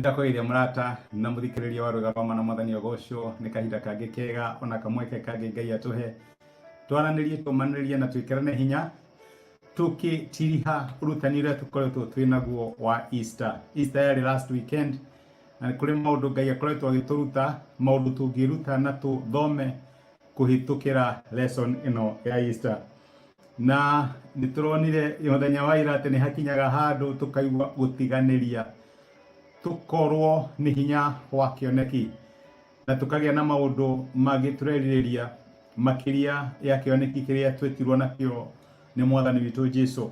Ndakwĩire mũrata na mũthikĩrĩria wa rũgano na Mwathani Ogosho nĩ kahinda kangĩ kega ona kamweke kangĩ Ngai atũhe twaranĩrie tũmanĩrĩrie na twĩkĩrane hinya tũkĩtiriha ũrutani ũrĩa tũkoretwo twĩnaguo wa Easter yarĩ last weekend na kũrĩ maũndũ Ngai akoretwo agĩtũruta maũndũ tũngĩruta na tũthome kũhĩtũkĩra lesson ĩno ya Easter na nĩtũronire mũthenya wa ira atĩ nĩ hakinyaga handũ tũkaigua gũtiganĩria tukorwo ni hinya wa kĩoneki na tukagĩa na maũndũ mangĩ tũrerirĩria makĩria ya kĩoneki kĩrĩa twetirwo nakĩo nĩ Mwathani witũ Jesũ.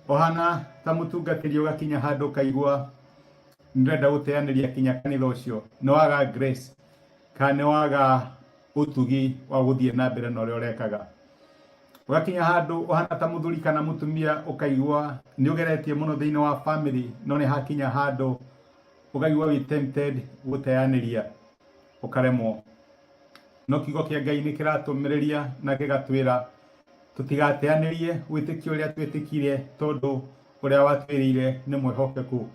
Ohana ta mũtungatĩri ũgakinya handũ kaigua nĩrenda gũteanĩria kinya kanitha ũcio nĩ waga grace kana nĩ waga ũtugi wa gũthiĩ na mbere na ũrĩa ũrekaga. Ũgakinya handũ ohana ta mũthuri kana mũtumia ũkaigua nĩ ũgeretie mũno thĩinĩ wa family no nĩ hakinya handũ ukaigua wĩ tempted gũteanĩria ũkaremwo. No kiugo kĩa Ngai nĩ kĩratũmĩrĩria na gĩgatwĩra tũtigateanĩrie wĩtĩkio ũrĩa twĩtĩkire tondũ ũrĩa watwĩrĩire nĩ mwĩhokeku.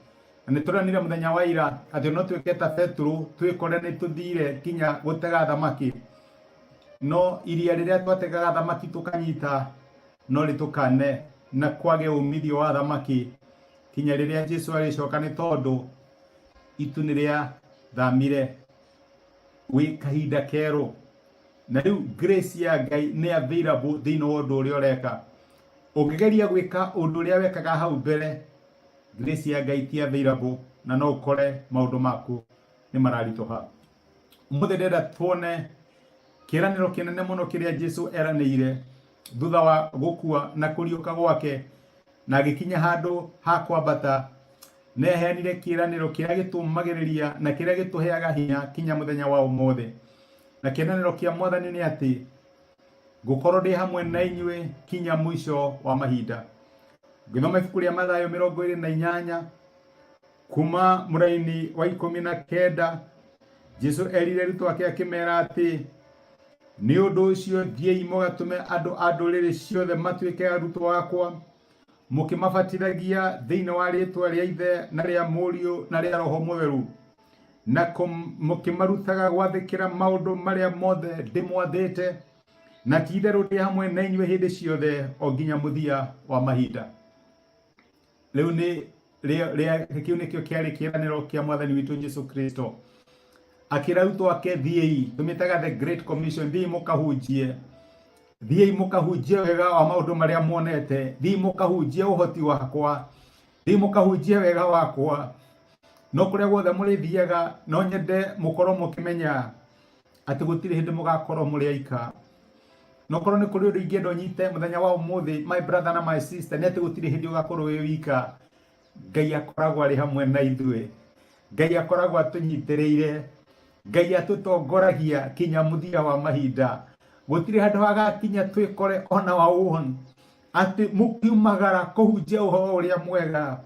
Na nĩtũronire mũthenya wa ira atĩ no twĩke ta Petro twĩkore nĩ tũthire kinya gũtega thamaki no iria rĩrĩa twategaga thamaki tũkanyita no rĩtũkane na kwage umithio wa thamaki kinya rĩrĩa Jesũ agĩcoka nĩ tondũ itu nĩrĩa thamire wĩ kahinda kerũ. Na rĩu grace ya Ngai nĩ available thĩinĩ wa ũndũ ũrĩa ũreka. Ũngĩgeria gwĩka ũndũ ũrĩa wekaga hau mbere grace ya Ngai ti available na no ũkore maũndũ maku nĩ mararitũha. Ũmũthĩ ndĩrenda tuone kĩĩranĩro kĩnene mũno kĩrĩa Jesũ eranĩire thutha wa gũkua na kũriũka gwake na agĩkinya handũ ha kwambata neheanire kĩĩranĩro kĩrĩa gĩtũmagĩrĩria na kĩrĩa gĩtũheaga hinya kinya mũthenya wa ũmũthĩ. Na kĩĩranĩro kĩa Mwathani nĩ atĩ ngũkorwo ndĩ hamwe na inyuĩ kinya mũico wa mahinda. Ngĩthoma ibuku rĩa Mathayo 28 kuma mũraini wa 19 Jesũ erire arutwo ake akĩmera atĩ nĩ ũndũ ũcio thiĩi mũgatũme andũ a ndũrĩrĩ ciothe matuĩke arutwo akwa mũkĩmabatithagia thĩinĩ wa rĩĩtwa rĩa Ithe na rĩa Mũriũ na rĩa Roho Mũtheru na mũkĩmarutaga gwathĩkĩra maũndũ marĩa mothe ndĩmwathĩte na ti-itherũ ndĩ hamwe na inyuĩ hĩndĩ ciothe o nginya mũthia wa mahinda. Rĩu kĩu nĩkĩo kĩarĩ kĩĩranĩro kĩa Mwathani witũ Jesũ Kristo akĩra arutwo ake thiĩi, tũmĩtaga the Great Commission, thiĩi mũkahunjie wega wa maũndũ marĩa muonete, thiĩi mũkahunjie ũhoti wakwa, thiĩi mũkahunjie wega wakwa. No kũrĩa guothe mũrĩthiaga no nyende mũkorwo mũkĩmenya atĩ gũtirĩ hĩndĩ mũgakorwo mũrĩ aika. No korwo nĩ kũrĩ ũndũ ingĩenda ũnyite mũthenya wa ũmũthĩ my brother na my sister nĩ atĩ gũtirĩ hĩndĩ ũgakorwo wĩ wika. Ngai akoragwo arĩ hamwe na ithuĩ, Ngai akoragwo atũnyitĩrĩire, Ngai atũtongoragia kinya mũthia wa mahinda. Gũtirĩ handũ hagakinya twĩkore ona wa one atĩ mũkiumagara kũhunjia ũhoro ũrĩa mwega,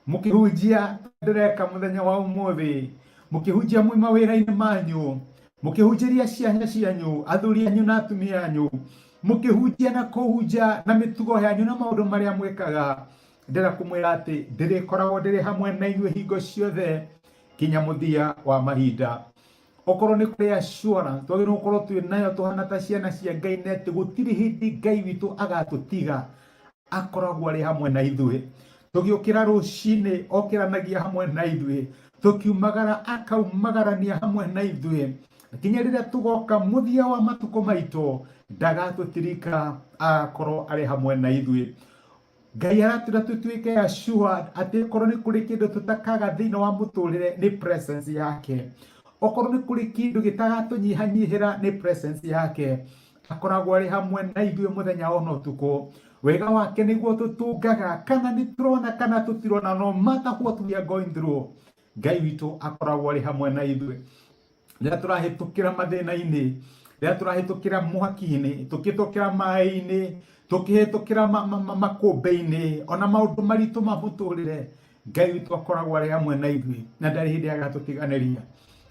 mũkĩhunjia ndĩreka mũthenya wa ũmũthĩ, mũkĩhunjia mwe mawĩra-inĩ manyu, mũkĩhunjĩria ciana cianyu, athuri anyu na atumia anyu, mũkĩhunjia na kũhunja na mĩtugo yanyu na maũndũ marĩa mwĩkaga. Ndĩrenda kũmwĩra atĩ ndĩrĩkoragwo ndĩrĩ hamwe na inyuĩ hingo ciothe kinya mũthia wa mahinda. Okorwo nĩ kũrĩ assurance twagĩrĩirwo gũkorwo twĩnayo tũhana ta ciana cia Ngai nĩ atĩ gũtirĩ hĩndĩ Ngai witũ agatũtiga, akoragwo arĩ hamwe na ithuĩ. Tũgĩũkĩra rũcinĩ okĩranagia hamwe na ithuĩ, tũkiumagara akaumagarania hamwe na ithuĩ, kinya rĩrĩa tũgoka mũthia wa matukũ maitũ ndagatũtirika, akorwo arĩ hamwe na ithuĩ. Ngai aratwĩra tũtuĩke assured atĩ korwo nĩ kũrĩ kĩndũ tũtakaga thĩinĩ wa mũtũrĩre nĩ presence yake. Okorwo nĩ kũrĩ kĩndũ gĩtagatũnyihanyihĩra nĩ presence yake. Akoragwo arĩ hamwe na ithuĩ mũthenya ona ũtukũ. Wega wake nĩguo tũtũngaga kana nĩ tũrona kana tũtirona, no matter what we are going through, Ngai witũ akoragwo arĩ hamwe na ithuĩ. Rĩrĩa tũrahĩtũkĩra mathĩna-inĩ, rĩrĩa tũrahĩtũkĩra mwaki-inĩ, tũkĩhĩtũkĩra maĩ-inĩ, tũkĩhĩtũkĩra makũmbĩ-inĩ, ona maũndũ maritũ ma mũtũrĩre, Ngai witũ akoragwo arĩ hamwe na ithuĩ na ndarĩ hĩndĩ agatũtiganĩria.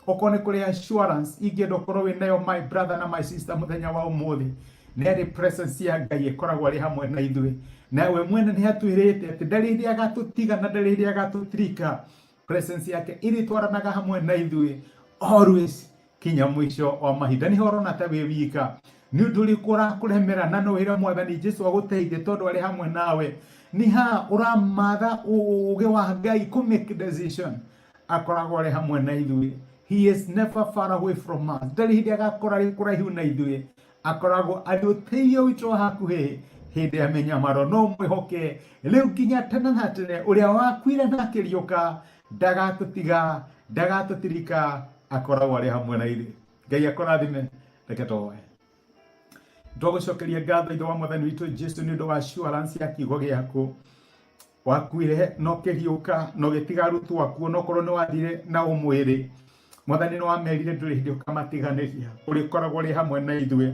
Okorwo nĩ kũrĩ assurance ingĩenda ũkorwo wĩnayo my brother na my sister mũthenya wa ũmũthĩ nĩ atĩ presence ya Ngai ĩkoragwo arĩ hamwe na ithuĩ. Na we mwene nĩ atwĩrĩte atĩ ndarĩ hĩndĩ agatũtiga na ndarĩ hĩndĩ agatũtirika. presence yake iri twaranaga hamwe na ithuĩ always kinya mwisho wa mahinda. Nĩ horona ta wĩ wika, nĩ ũndũ ũrĩkũ ũrakũremera, na no wĩra Mwathani Jesũ agũteithie tondũ arĩ hamwe nawe. Nĩ ha ũramatha ũũgĩ wa Ngai kũ make decision, akoragwo arĩ hamwe na ithuĩ. He is never far away from us. Ndarĩ hĩndĩ agakorwo arĩ kũraihu na ithuĩ, akoragwo arĩ ũteithio witũ wa hakuhĩ hĩndĩ ya mĩnyamaro. No mwĩhoke rĩu nginya tene na tene, ũrĩa wakuire na akĩriũka ndagatũtiga, ndagatũtirika, akoragwo arĩ hamwe na ithuĩ. Ngai akũrathime. Reke tũhoe. Ndogũcokeria ngatho Ithe wa Mwathani witũ Jesũ nĩ ũndũ wa assurance ya kiugo gĩaku. Wakuire no kĩriũka no gĩtigaru twaku, no korwo nĩ wathire na ũmwĩrĩ. Mwathani nĩ wamerire ndũrĩ hĩndĩ ũkamatiganĩria, ũrĩkoragwo ũrĩ hamwe na ithuĩ.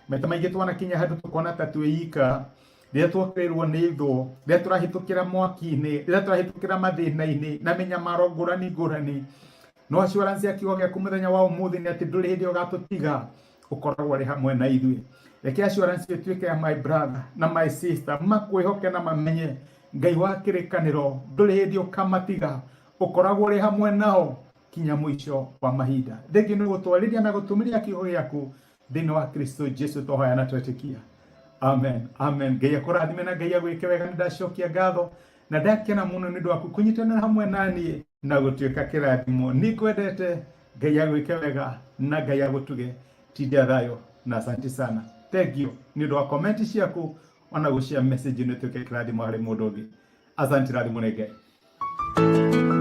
Maita maingĩ twanakinya handũ tũkona ta twĩika, rĩrĩa twokĩrĩrwo nĩ thũ, rĩrĩa tũrahĩtũkĩra mwaki-inĩ, rĩrĩa tũrahĩtũkĩra mathĩna-inĩ na mĩnyamaro ngũrani. No assurance ya kiugo gĩaku mũthenya wa ũmũthĩ nĩ atĩ ndũrĩ hĩndĩ ũgatũtiga, ũkoragwo arĩ hamwe na ithuĩ. Reke assurance ĩtuĩke ya my brother na my sister, makwĩhoke na mamenye Ngai wa kĩrĩkanĩro ndũrĩ hĩndĩ ũkamatiga, ũkoragwo ũrĩ hamwe nao kinya mwisho wa mahinda. Thengio nĩ gũtwarĩria na gũtũmĩria kiugo gĩaku thĩinĩ wa Kristo Jesũ tũhoya na twetĩkia. Amen. Amen. Ngai akũrathime na Ngai agwĩke wega. Nĩ ndacokia ngatho na ndakena mũno nĩ ũndũ waku kũnyitanĩra hamwe naniĩ na gũtuĩka kĩrathimo. Nĩ kwendete. Ngai agwĩke wega na Ngai agũtuge. Tinda thayũ na asante sana. Thank you nĩ ũndũ wa comment ciaku ona gũshare message nĩ tuĩke kĩrathimo harĩ mũndũ ũngĩ. Asante rathimo nĩ Ngai.